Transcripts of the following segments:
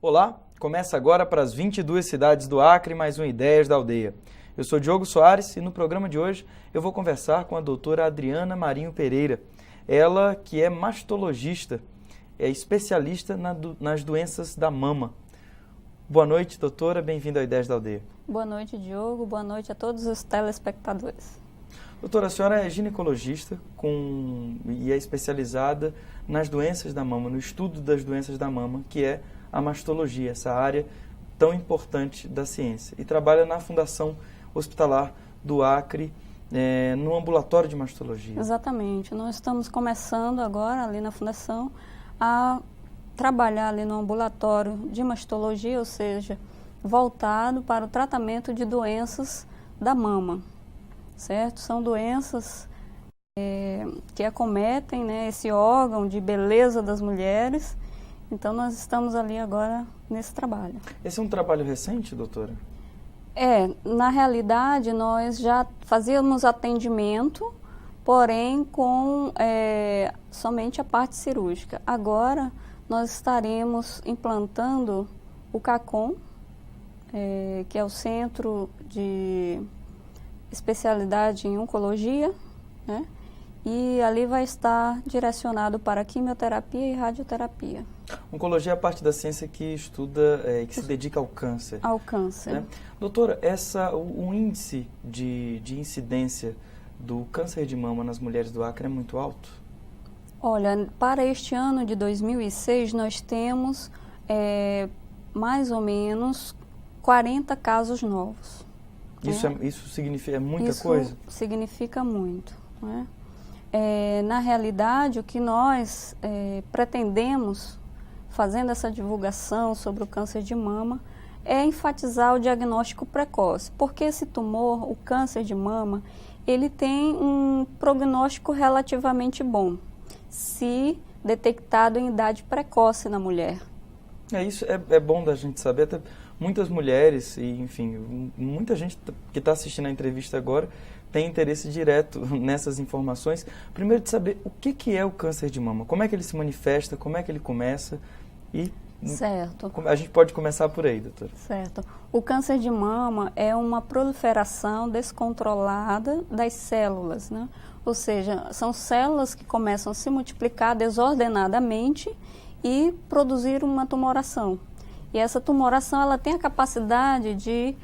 Olá, começa agora para as 22 cidades do Acre, mais um Ideias da Aldeia. Eu sou Diogo Soares e no programa de hoje eu vou conversar com a doutora Adriana Marinho Pereira. Ela que é mastologista, é especialista nas doenças da mama. Boa noite, doutora, bem-vinda ao Ideias da Aldeia. Boa noite, Diogo, boa noite a todos os telespectadores. Doutora, a senhora é ginecologista e é especializada nas doenças da mama, no estudo das doenças da mama, que é a mastologia, essa área tão importante da ciência. E trabalha na Fundação Hospitalar do Acre, no ambulatório de mastologia. Exatamente. Nós estamos começando agora ali na Fundação a trabalhar ali no ambulatório de mastologia, ou seja, voltado para o tratamento de doenças da mama, certo? São doenças que acometem, né, esse órgão de beleza das mulheres. Então, nós estamos ali agora nesse trabalho. Esse é um trabalho recente, doutora? Na realidade, nós já fazíamos atendimento, porém com somente a parte cirúrgica. Agora, nós estaremos implantando o CACOM, que é o Centro de Especialidade em Oncologia, né? E ali vai estar direcionado para quimioterapia e radioterapia. Oncologia é a parte da ciência que estuda, que se dedica ao câncer. Ao câncer. Né? Doutora, o índice de incidência do câncer de mama nas mulheres do Acre é muito alto? Olha, para este ano de 2006, nós temos mais ou menos 40 casos novos. Isso significa muita coisa? Isso significa muito, né? Na realidade, o que nós pretendemos, fazendo essa divulgação sobre o câncer de mama, é enfatizar o diagnóstico precoce, porque esse tumor, o câncer de mama, ele tem um prognóstico relativamente bom, se detectado em idade precoce na mulher. Isso é bom da gente saber, até muitas mulheres, e enfim, muita gente que está assistindo a entrevista agora tem interesse direto nessas informações. Primeiro de saber o que é o câncer de mama, como é que ele se manifesta, como é que ele começa e... Certo. A gente pode começar por aí, doutora. Certo. O câncer de mama é uma proliferação descontrolada das células, né? Ou seja, são células que começam a se multiplicar desordenadamente e produzir uma tumoração. E essa tumoração, ela tem a capacidade de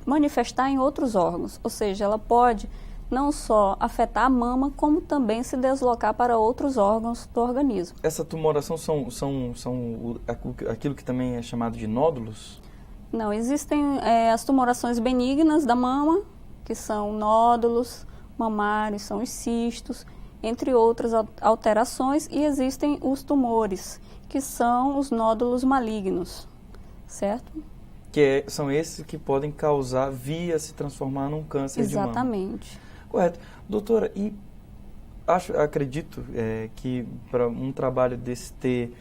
manifestar em outros órgãos, ou seja, ela pode não só afetar a mama, como também se deslocar para outros órgãos do organismo. Essa tumoração são aquilo que também é chamado de nódulos? Não, existem as tumorações benignas da mama, que são nódulos mamários, são os cistos, entre outras alterações, e existem os tumores, que são os nódulos malignos, certo? São esses que podem causar, se transformar num câncer de mama. Exatamente. Correto. Doutora, e acredito que para um trabalho desse ter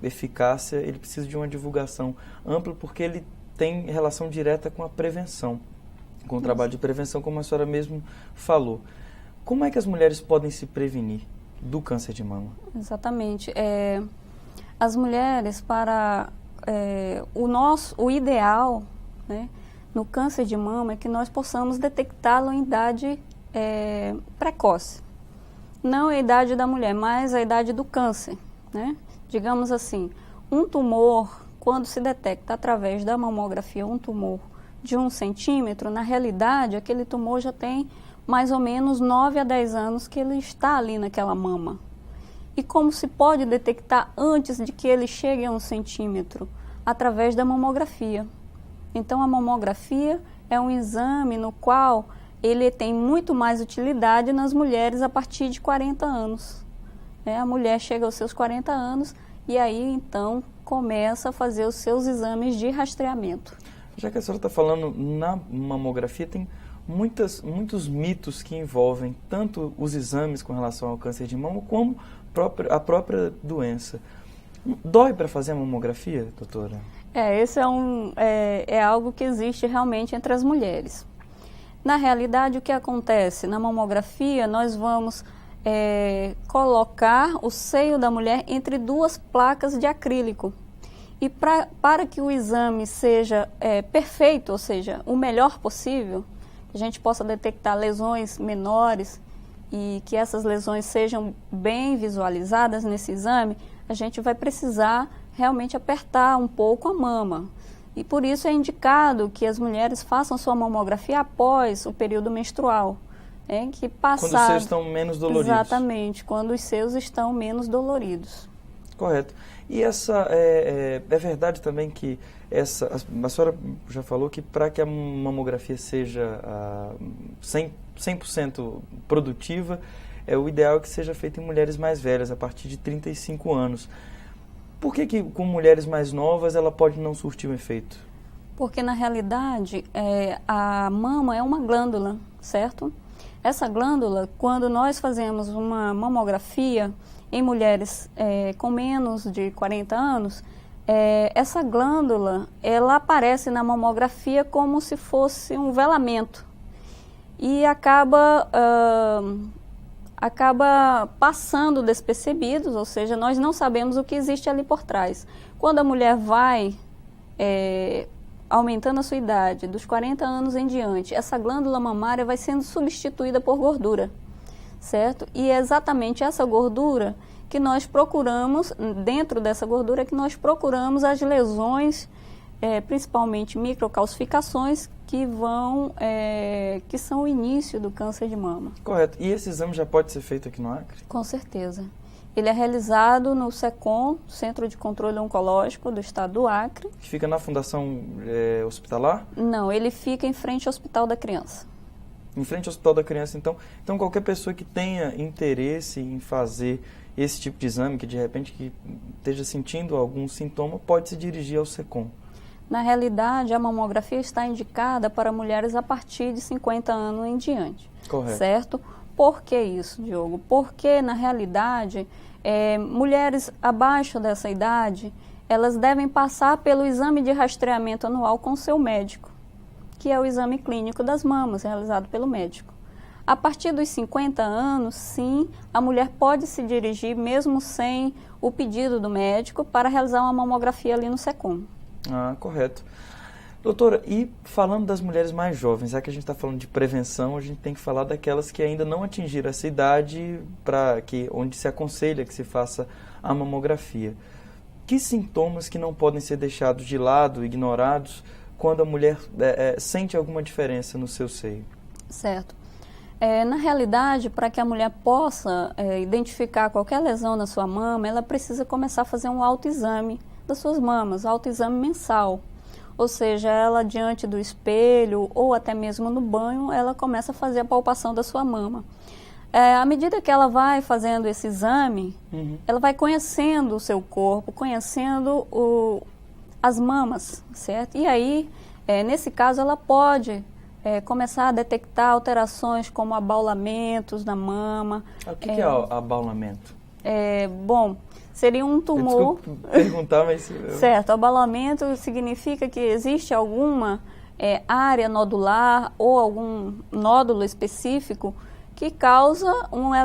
eficácia, ele precisa de uma divulgação ampla, porque ele tem relação direta com a prevenção, com o trabalho de prevenção, como a senhora mesmo falou. Como é que as mulheres podem se prevenir do câncer de mama? Exatamente. As mulheres, o ideal, né, no câncer de mama é que nós possamos detectá-lo em idade precoce. Não a idade da mulher, mas a idade do câncer, né? Digamos assim, um tumor, quando se detecta através da mamografia um tumor de 1 centímetro, na realidade aquele tumor já tem mais ou menos 9 a 10 anos que ele está ali naquela mama. E como se pode detectar antes de que ele chegue a 1 centímetro? Através da mamografia. Então, a mamografia é um exame no qual ele tem muito mais utilidade nas mulheres a partir de 40 anos. A mulher chega aos seus 40 anos e aí, então, começa a fazer os seus exames de rastreamento. Já que a senhora está falando na mamografia, tem muitos mitos que envolvem tanto os exames com relação ao câncer de mama, como a própria doença. Dói para fazer a mamografia, doutora? Esse é algo que existe realmente entre as mulheres. Na realidade, o que acontece? Na mamografia, nós vamos colocar o seio da mulher entre duas placas de acrílico. E para que o exame seja perfeito, ou seja, o melhor possível, que a gente possa detectar lesões menores e que essas lesões sejam bem visualizadas nesse exame, a gente vai precisar realmente apertar um pouco a mama. E por isso é indicado que as mulheres façam sua mamografia após o período menstrual. Que passado, quando os seios estão menos doloridos. Exatamente, quando os seios estão menos doloridos. Correto. E é verdade também que a senhora já falou que para que a mamografia seja 100% produtiva, o ideal é que seja feita em mulheres mais velhas, a partir de 35 anos. Por que com mulheres mais novas ela pode não surtir um efeito? Porque na realidade a mama é uma glândula, certo? Essa glândula, quando nós fazemos uma mamografia em mulheres com menos de 40 anos, essa glândula, ela aparece na mamografia como se fosse um velamento e acaba passando despercebidos, ou seja, nós não sabemos o que existe ali por trás. Quando a mulher vai aumentando a sua idade, dos 40 anos em diante, essa glândula mamária vai sendo substituída por gordura, certo? E é exatamente essa gordura que nós procuramos, dentro dessa gordura que nós procuramos as lesões, principalmente microcalcificações, que são o início do câncer de mama. Correto. E esse exame já pode ser feito aqui no Acre? Com certeza. Ele é realizado no SECOM, Centro de Controle Oncológico do Estado do Acre. Que fica na Fundação Hospitalar? Não, ele fica em frente ao Hospital da Criança. Em frente ao Hospital da Criança, então. Então, qualquer pessoa que tenha interesse em fazer esse tipo de exame, que de repente que esteja sentindo algum sintoma, pode se dirigir ao SECOM. Na realidade, a mamografia está indicada para mulheres a partir de 50 anos em diante. Correto. Certo? Por que isso, Diogo? Porque, na realidade, mulheres abaixo dessa idade, elas devem passar pelo exame de rastreamento anual com seu médico, que é o exame clínico das mamas, realizado pelo médico. A partir dos 50 anos, sim, a mulher pode se dirigir, mesmo sem o pedido do médico, para realizar uma mamografia ali no SECOM. Ah, correto. Doutora, e falando das mulheres mais jovens, já que a gente está falando de prevenção, a gente tem que falar daquelas que ainda não atingiram essa idade onde se aconselha que se faça a mamografia. Que sintomas que não podem ser deixados de lado, ignorados, quando a mulher sente alguma diferença no seu seio? Certo. Na realidade, para que a mulher possa identificar qualquer lesão na sua mama, ela precisa começar a fazer um autoexame das suas mamas, autoexame mensal. Ou seja, ela diante do espelho ou até mesmo no banho, ela começa a fazer a palpação da sua mama. À medida que ela vai fazendo esse exame, ela vai conhecendo o seu corpo, conhecendo as mamas, certo? E aí, nesse caso, ela pode começar a detectar alterações como abaulamentos na mama. O que é abaulamento? Bom, seria um tumor. Desculpa perguntar, mas... Certo, abaulamento significa que existe alguma área nodular ou algum nódulo específico que causa um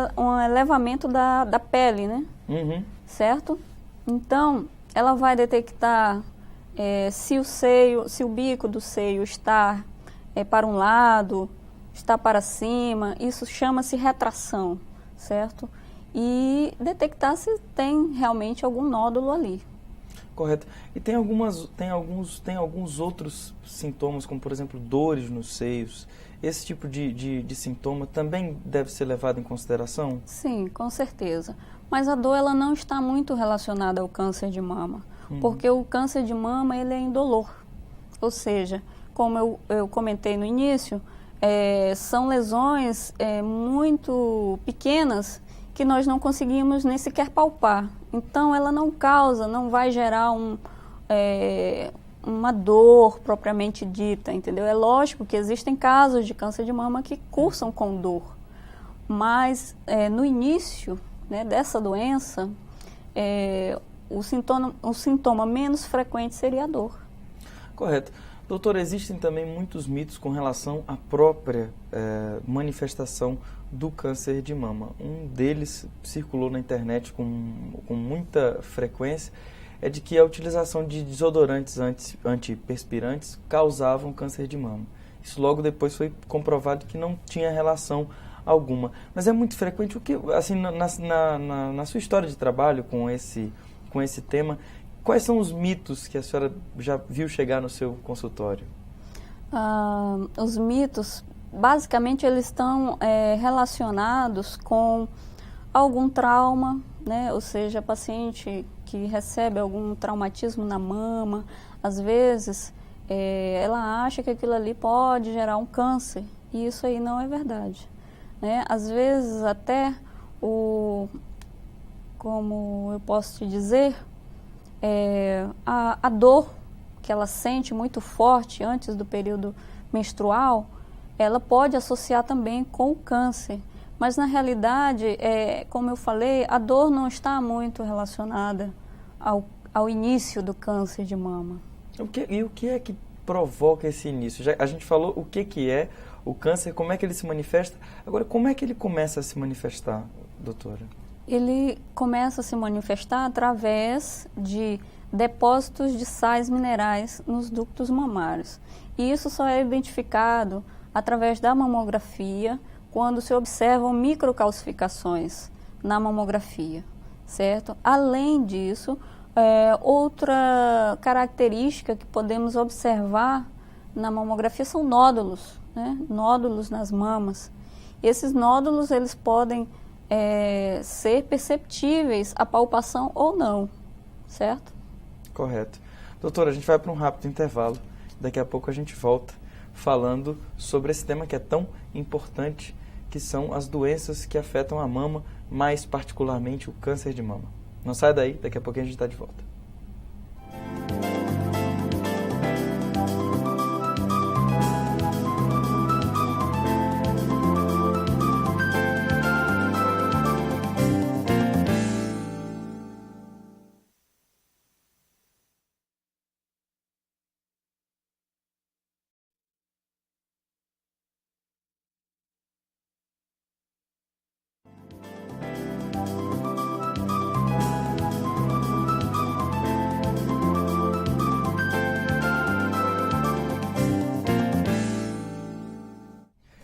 elevamento da pele, né? Certo? Então, ela vai detectar se o bico do seio está para um lado, está para cima, isso chama-se retração, certo? E detectar se tem realmente algum nódulo ali. Correto. E tem alguns outros sintomas, como por exemplo dores nos seios. Esse tipo de sintoma também deve ser levado em consideração? Sim, com certeza. Mas a dor ela não está muito relacionada ao câncer de mama, porque o câncer de mama ele é indolor. Ou seja, como eu comentei no início, são lesões muito pequenas que nós não conseguimos nem sequer palpar. Então, ela não vai gerar uma dor propriamente dita, entendeu? É lógico que existem casos de câncer de mama que cursam com dor, mas no início, né, dessa doença, o sintoma menos frequente seria a dor. Correto. Doutor, existem também muitos mitos com relação à própria manifestação do câncer de mama. Um deles circulou na internet com muita frequência, é de que a utilização de desodorantes antiperspirantes causavam câncer de mama. Isso logo depois foi comprovado que não tinha relação alguma. Mas é muito frequente, o que, assim, na sua história de trabalho com esse tema, quais são os mitos que a senhora já viu chegar no seu consultório? Os mitos, basicamente, eles estão relacionados com algum trauma, né? Ou seja, a paciente que recebe algum traumatismo na mama, às vezes ela acha que aquilo ali pode gerar um câncer, e isso aí não é verdade, né? Às vezes até como eu posso te dizer, a dor que ela sente muito forte antes do período menstrual, ela pode associar também com o câncer. Mas, na realidade, como eu falei, a dor não está muito relacionada ao início do câncer de mama. E o que é que provoca esse início? A gente falou o que é o câncer, como é que ele se manifesta. Agora, como é que ele começa a se manifestar, doutora? Ele começa a se manifestar através de depósitos de sais minerais nos ductos mamários. E isso só é identificado através da mamografia, quando se observam microcalcificações na mamografia, certo? Além disso, outra característica que podemos observar na mamografia são nódulos, né? Nódulos nas mamas. Esses nódulos, eles podem ser perceptíveis à palpação ou não, certo? Correto. Doutora, a gente vai para um rápido intervalo. Daqui a pouco a gente volta falando sobre esse tema que é tão importante, que são as doenças que afetam a mama, mais particularmente o câncer de mama. Não sai daí, daqui a pouquinho a gente está de volta.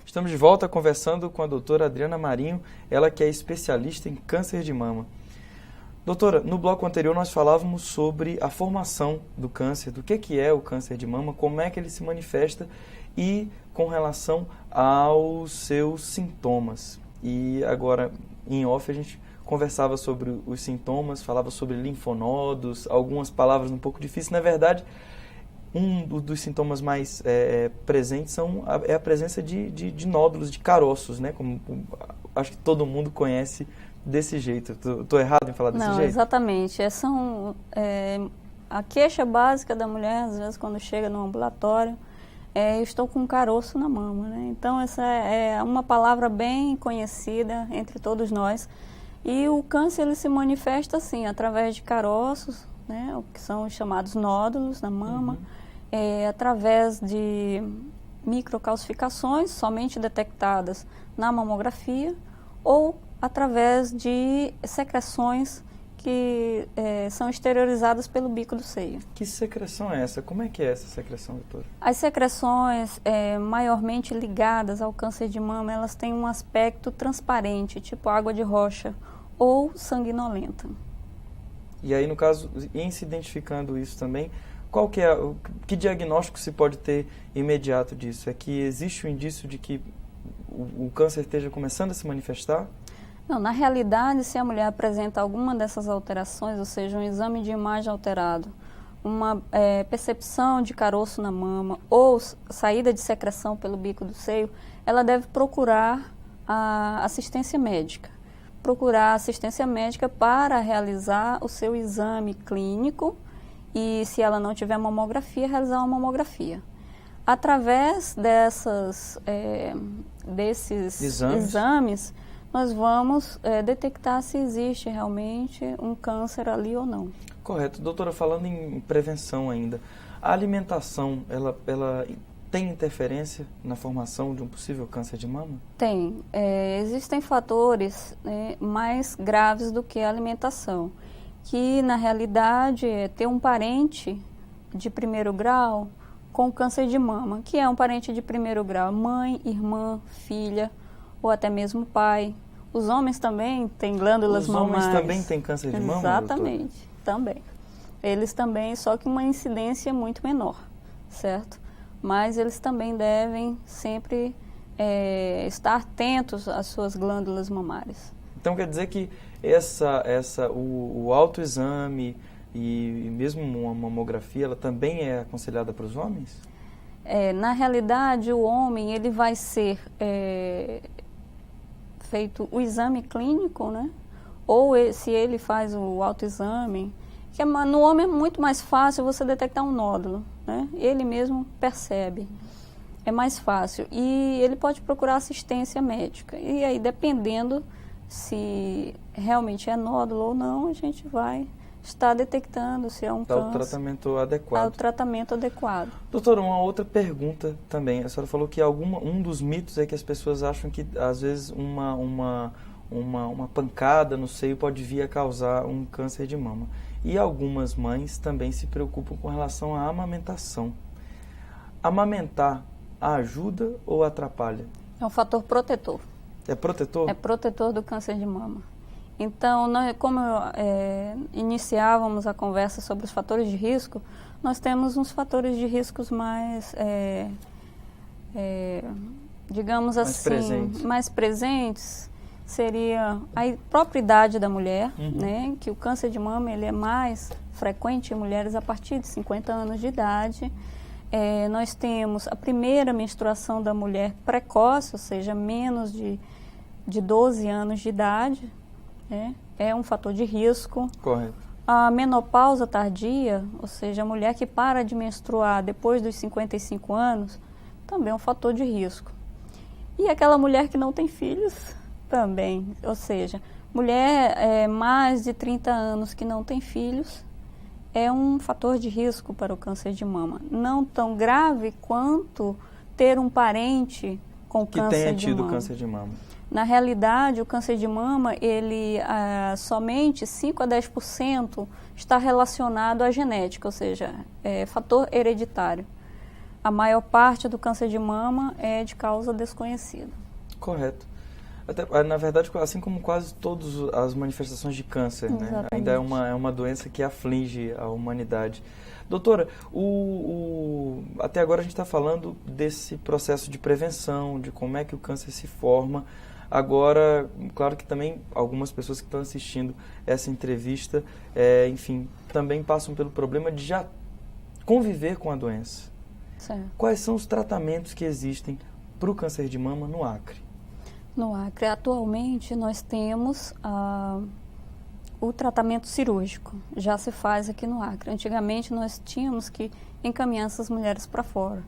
Estamos de volta conversando com a doutora Adriana Marinho, ela que é especialista em câncer de mama. Doutora, no bloco anterior nós falávamos sobre a formação do câncer, do que é o câncer de mama, como é que ele se manifesta e com relação aos seus sintomas. E agora, em off, a gente conversava sobre os sintomas, falava sobre linfonodos, algumas palavras um pouco difíceis. Na verdade, um dos sintomas mais presentes é a presença de nódulos, de caroços, né? Como acho que todo mundo conhece desse jeito. Estou errado em falar desse jeito? Não, exatamente. A queixa básica da mulher, às vezes, quando chega no ambulatório, eu estou com um caroço na mama, né? Então, essa é uma palavra bem conhecida entre todos nós. E o câncer, ele se manifesta, assim, através de caroços, né? O que são os chamados nódulos na mama. Através de microcalcificações somente detectadas na mamografia ou através de secreções que são exteriorizadas pelo bico do seio. Que secreção é essa? Como é que é essa secreção, doutora? As secreções maiormente ligadas ao câncer de mama, elas têm um aspecto transparente, tipo água de rocha ou sanguinolenta. E aí, no caso, em se identificando isso também, que diagnóstico se pode ter imediato disso? É que existe o indício de que o câncer esteja começando a se manifestar? Não, na realidade, se a mulher apresenta alguma dessas alterações, ou seja, um exame de imagem alterado, uma percepção de caroço na mama ou saída de secreção pelo bico do seio, ela deve procurar a assistência médica. Procurar assistência médica para realizar o seu exame clínico e, se ela não tiver mamografia, realizar uma mamografia. Através desses exames, nós vamos detectar se existe realmente um câncer ali ou não. Correto. Doutora, falando em prevenção ainda, A alimentação, ela tem interferência na formação de um possível câncer de mama? Tem. Existem fatores, né, mais graves do que a alimentação, que na realidade é ter um parente de primeiro grau com câncer de mama, que é um parente de primeiro grau, mãe, irmã, filha ou até mesmo pai. Os homens também têm glândulas mamárias. Os homens também têm câncer de mama? Exatamente, também. Eles também, só que uma incidência muito menor, certo? Mas eles também devem sempre estar atentos às suas glândulas mamárias. Então quer dizer que o autoexame e mesmo uma mamografia, ela também é aconselhada para os homens? Na realidade, o homem ele vai ser feito o exame clínico, né? Ou se ele faz o autoexame, que no homem é muito mais fácil você detectar um nódulo, né? Ele mesmo percebe, é mais fácil. E ele pode procurar assistência médica. E aí, dependendo se realmente é nódulo ou não, a gente vai estar detectando se é um câncer. O tratamento adequado. O tratamento adequado. Doutora, uma outra pergunta também. A senhora falou que um dos mitos é que as pessoas acham que, às vezes, uma pancada no seio pode vir a causar um câncer de mama. E algumas mães também se preocupam com relação à amamentação. Amamentar ajuda ou atrapalha? É um fator protetor. É protetor? É protetor do câncer de mama. Então, como iniciávamos a conversa sobre os fatores de risco, nós temos uns fatores de riscos mais, digamos assim, mais presentes. Seria a própria idade da mulher, né? Que o câncer de mama ele é mais frequente em mulheres a partir de 50 anos de idade. Nós temos a primeira menstruação da mulher precoce, ou seja, menos de 12 anos de idade. É um fator de risco. Correto. A menopausa tardia, ou seja, a mulher que para de menstruar depois dos 55 anos, também é um fator de risco. E aquela mulher que não tem filhos, também. Ou seja, mulher mais de 30 anos que não tem filhos, é um fator de risco para o câncer de mama. Não tão grave quanto ter um parente com câncer de mama. Que tenha tido câncer de mama. Na realidade, o câncer de mama, ele somente 5 a 10% está relacionado à genética, ou seja, é fator hereditário. A maior parte do câncer de mama é de causa desconhecida. Correto. Até, na verdade, assim como quase todas as manifestações de câncer, né? Ainda é uma doença que aflige a humanidade. Doutora, até agora a gente está falando desse processo de prevenção, de como é que o câncer se forma. Agora, claro que também algumas pessoas que estão assistindo essa entrevista, enfim, também passam pelo problema de já conviver com a doença. Certo. Quais são os tratamentos que existem para o câncer de mama no Acre? No Acre, atualmente, nós temos o tratamento cirúrgico. Já se faz aqui no Acre. Antigamente, nós tínhamos que encaminhar essas mulheres para fora.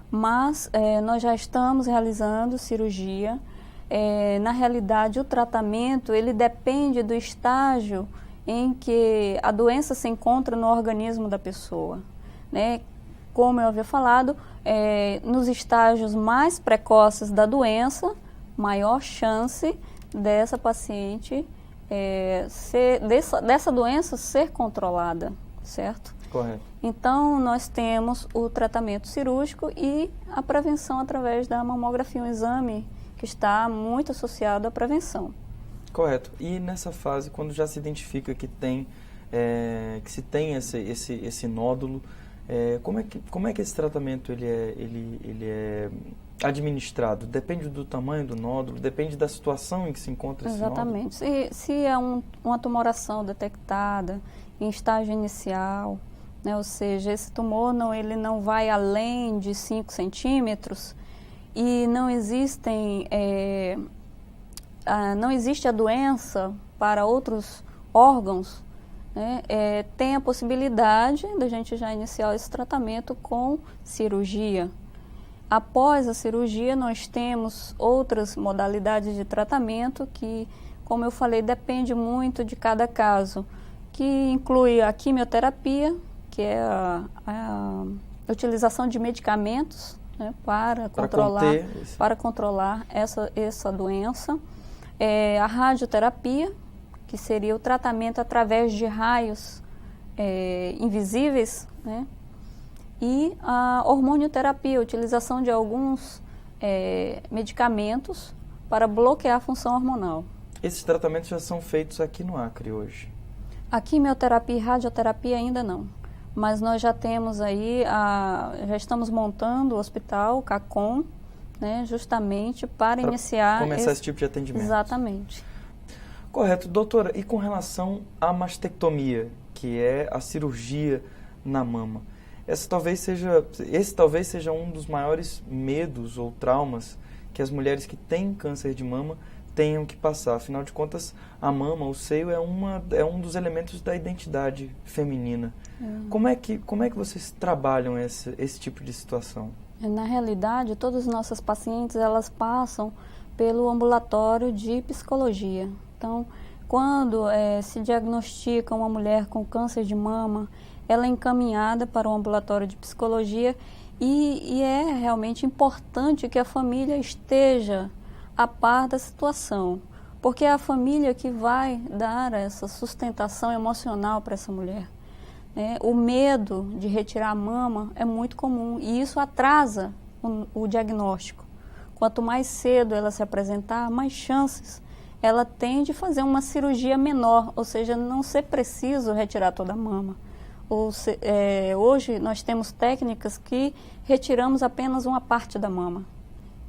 Mas nós já estamos realizando cirurgia. Na realidade, o tratamento ele depende do estágio em que a doença se encontra no organismo da pessoa, né? Como eu havia falado, nos estágios mais precoces da doença, maior chance dessa paciente dessa doença ser controlada, certo? Correto. Então, nós temos o tratamento cirúrgico e a prevenção através da mamografia, um exame que está muito associado à prevenção. Correto. E nessa fase, quando já se identifica que se tem esse nódulo, como é que esse tratamento ele é administrado? Depende do tamanho do nódulo, depende da situação em que se encontra esse nódulo? Exatamente. Se é uma tumoração detectada em estágio inicial, né, ou seja, esse tumor ele não vai além de 5 centímetros e não existe a doença para outros órgãos, né, tem a possibilidade da gente já iniciar esse tratamento com cirurgia. Após a cirurgia, nós temos outras modalidades de tratamento que, como eu falei, depende muito de cada caso, que inclui a quimioterapia, que é a utilização de medicamentos, né, para controlar essa doença. A radioterapia, que seria o tratamento através de raios invisíveis, né? E a hormonioterapia, a utilização de alguns medicamentos para bloquear a função hormonal. Esses tratamentos já são feitos aqui no Acre hoje? A quimioterapia e radioterapia ainda não, mas nós já temos aí, já estamos montando o hospital, o CACOM, né, justamente para iniciar... começar esse tipo de atendimento. Exatamente. Correto. Doutora, e com relação à mastectomia, que é a cirurgia na mama, esse talvez seja um dos maiores medos ou traumas que as mulheres que têm câncer de mama tenham que passar. Afinal de contas, a mama, o seio, é um dos elementos da identidade feminina. Como é que vocês trabalham esse tipo de situação? Na realidade, todas as nossas pacientes, elas passam pelo ambulatório de psicologia. Então, quando se diagnostica uma mulher com câncer de mama, ela é encaminhada para o ambulatório de psicologia e é realmente importante que a família esteja a par da situação, porque é a família que vai dar essa sustentação emocional para essa mulher. O medo de retirar a mama é muito comum e isso atrasa o diagnóstico. Quanto mais cedo ela se apresentar, mais chances ela tem de fazer uma cirurgia menor, ou seja, não ser preciso retirar toda a mama. Hoje nós temos técnicas que retiramos apenas uma parte da mama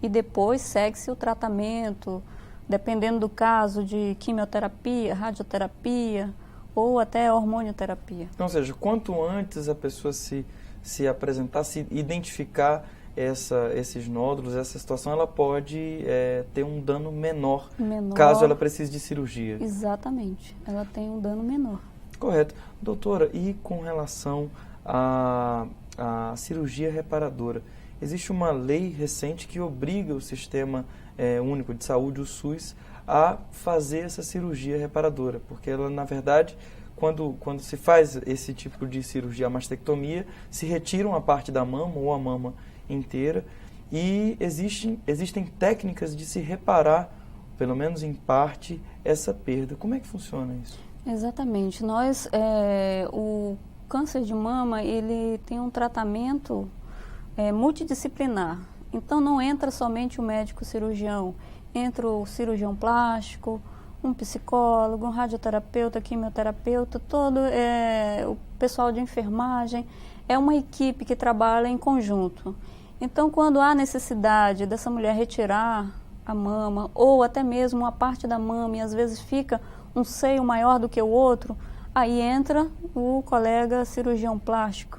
e depois segue-se o tratamento, dependendo do caso, de quimioterapia, radioterapia ou até hormonioterapia. Ou seja, quanto antes a pessoa se apresentar, se identificar esses nódulos, essa situação, ela pode ter um dano menor, caso ela precise de cirurgia. Exatamente, ela tem um dano menor. Correto. Doutora, e com relação à cirurgia reparadora? Existe uma lei recente que obriga o Sistema Único de Saúde, o SUS, a fazer essa cirurgia reparadora, porque ela, na verdade, quando se faz esse tipo de cirurgia, a mastectomia, se retira uma parte da mama ou a mama inteira e existem técnicas de se reparar, pelo menos em parte, essa perda. Como é que funciona isso? Exatamente. O câncer de mama, ele tem um tratamento multidisciplinar. Então, não entra somente o médico cirurgião, entra o cirurgião plástico, um psicólogo, um radioterapeuta, quimioterapeuta, todo o pessoal de enfermagem. É uma equipe que trabalha em conjunto. Então, quando há necessidade dessa mulher retirar a mama, ou até mesmo uma parte da mama, e às vezes fica um seio maior do que o outro, aí entra o colega cirurgião plástico.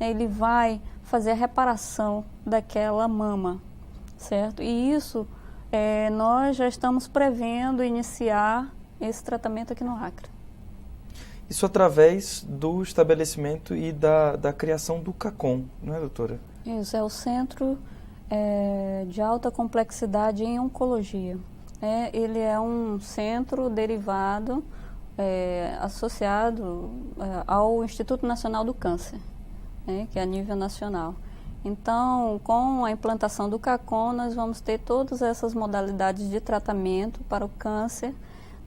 Ele vai fazer a reparação daquela mama, certo? E isso, nós já estamos prevendo iniciar esse tratamento aqui no Acre. Isso através do estabelecimento e da criação do CACOM, não é, doutora? Isso, é o Centro de Alta Complexidade em Oncologia. Ele é um centro derivado, associado ao Instituto Nacional do Câncer, que é a nível nacional. Então, com a implantação do CACOM, nós vamos ter todas essas modalidades de tratamento para o câncer,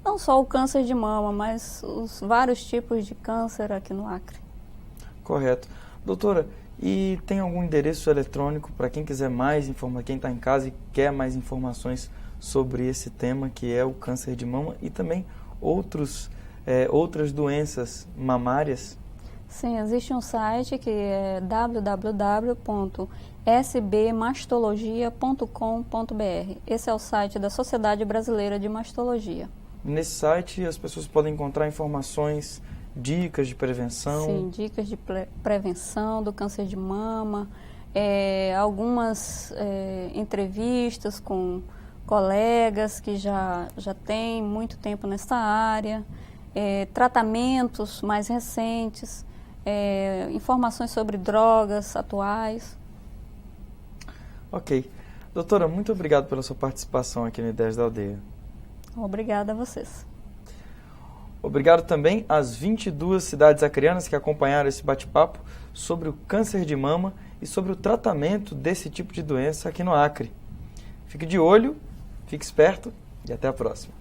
não só o câncer de mama, mas os vários tipos de câncer aqui no Acre. Correto. Doutora, e tem algum endereço eletrônico para quem quiser mais informações, quem está em casa e quer mais informações sobre esse tema, que é o câncer de mama e também outras doenças mamárias? Sim, existe um site que é www.sbmastologia.com.br. Esse é o site da Sociedade Brasileira de Mastologia. Nesse site as pessoas podem encontrar informações, dicas de prevenção? Sim, dicas de prevenção do câncer de mama, algumas entrevistas com colegas que já têm muito tempo nessa área, tratamentos mais recentes, informações sobre drogas atuais. Ok. Doutora, muito obrigado pela sua participação aqui no Ideias da Aldeia. Obrigada a vocês. Obrigado também às 22 cidades acreanas que acompanharam esse bate-papo sobre o câncer de mama e sobre o tratamento desse tipo de doença aqui no Acre. Fique de olho, fique esperto e até a próxima.